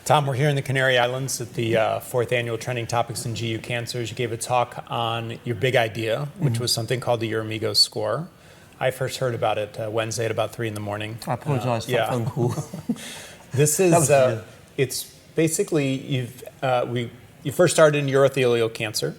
Tom, we're here in the Canary Islands at the 4th Annual Trending Topics in GU Cancers. You gave a talk on your big idea, which was something called the Uromigos Score. I first heard about it Wednesday at about 3 in the morning. I apologize for that phone call. This is, it's basically, you first started in urothelial cancer,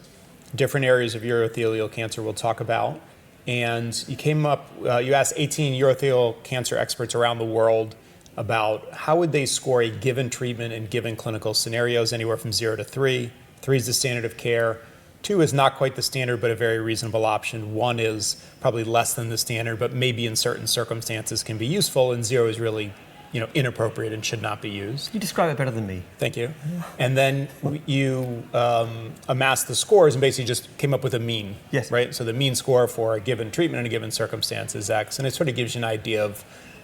different areas of urothelial cancer we'll talk about. And you came up, you asked 18 urothelial cancer experts around the world about how would they score a given treatment in given clinical scenarios, anywhere from 0 to 3. 3 is the standard of care. 2 is not quite the standard, but a very reasonable option. 1 is probably less than the standard, but maybe in certain circumstances can be useful. And 0 is really, inappropriate and should not be used. You describe it better than me. Thank you. And then you amassed the scores and basically just came up with a mean. Yes. Right? So the mean score for a given treatment in a given circumstance is X. And it sort of gives you an idea of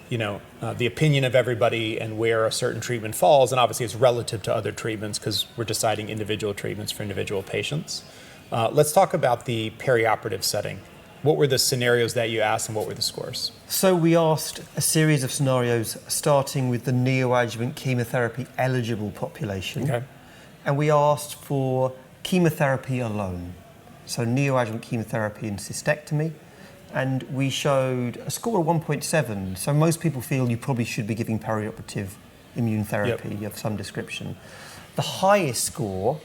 the opinion of everybody and where a certain treatment falls. And obviously it's relative to other treatments because we're deciding individual treatments for individual patients. Let's talk about the perioperative setting. What were the scenarios that you asked and what were the scores? So we asked a series of scenarios starting with the neoadjuvant chemotherapy eligible population. Okay. And we asked for chemotherapy alone. So neoadjuvant chemotherapy and cystectomy. And we showed a score of 1.7. So most people feel you probably should be giving perioperative immune therapy of some description. The highest score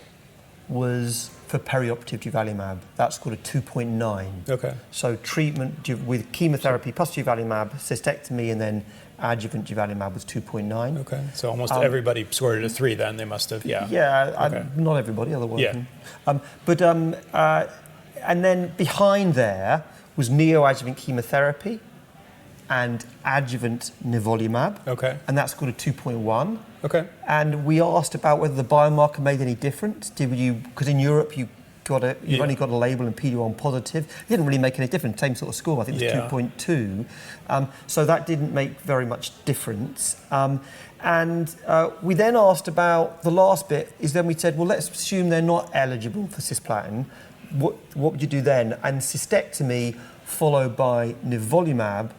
was for perioperative durvalumab. That scored a 2.9. Okay. So treatment with chemotherapy plus durvalumab, cystectomy, and then adjuvant durvalumab was 2.9. Okay. So almost everybody scored it a 3 then, they must have, yeah. Yeah, okay. Not everybody, otherwise. Yeah. And then behind there was neoadjuvant chemotherapy and adjuvant nivolumab. Okay. And that scored a 2.1. Okay. And we asked about whether the biomarker made any difference. Because in Europe you've only got a label and PD-1 positive. It didn't really make any difference. Same sort of score. I think it was 2.2. So that didn't make very much difference. We then asked about the last bit. Then we said, well, let's assume they're not eligible for cisplatin. What would you do then? And cystectomy followed by nivolumab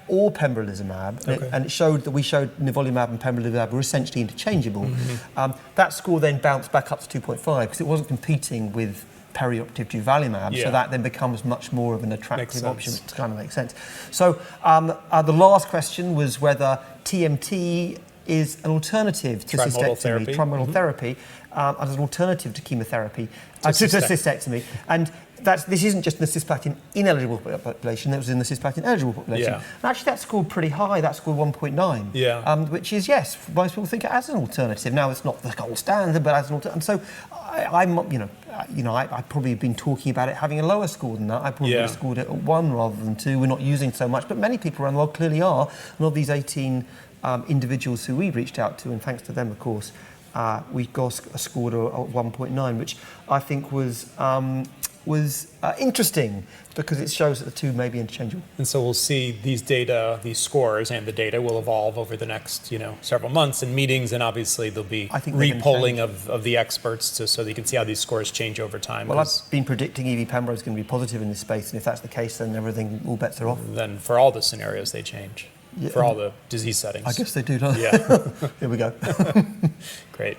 or pembrolizumab, and it showed that we showed nivolumab and pembrolizumab were essentially interchangeable. Mm-hmm. That score then bounced back up to 2.5 because it wasn't competing with perioperative durvalumab, so that then becomes much more of an attractive option. It kind of makes sense. So the last question was whether TMT is an alternative to cystectomy, trimodal therapy, as an alternative to chemotherapy, to cystectomy. And this isn't just in the cisplatin ineligible population, that was in the cisplatin eligible population. Yeah. And actually that scored pretty high, that scored 1.9. Yeah. Which is, yes, most people think it as an alternative. Now it's not the gold standard, but as an alternative. And so I probably have been talking about it having a lower score than that. I probably scored it at 1 rather than 2. We're not using so much, but many people around the world clearly are. And of these 18 individuals who we've reached out to, and thanks to them, of course, we got a score of 1.9, which I think was interesting because it shows that the two may be interchangeable. And so we'll see these data, these scores and the data will evolve over the next, several months in meetings, and obviously there'll be repolling of the experts so that you can see how these scores change over time. Well, I've been predicting EV-pembro is going to be positive in this space, and if that's the case, then all bets are off. Then for all the scenarios, they change. For all the disease settings. I guess they do, don't they? Yeah. Here we go. Great.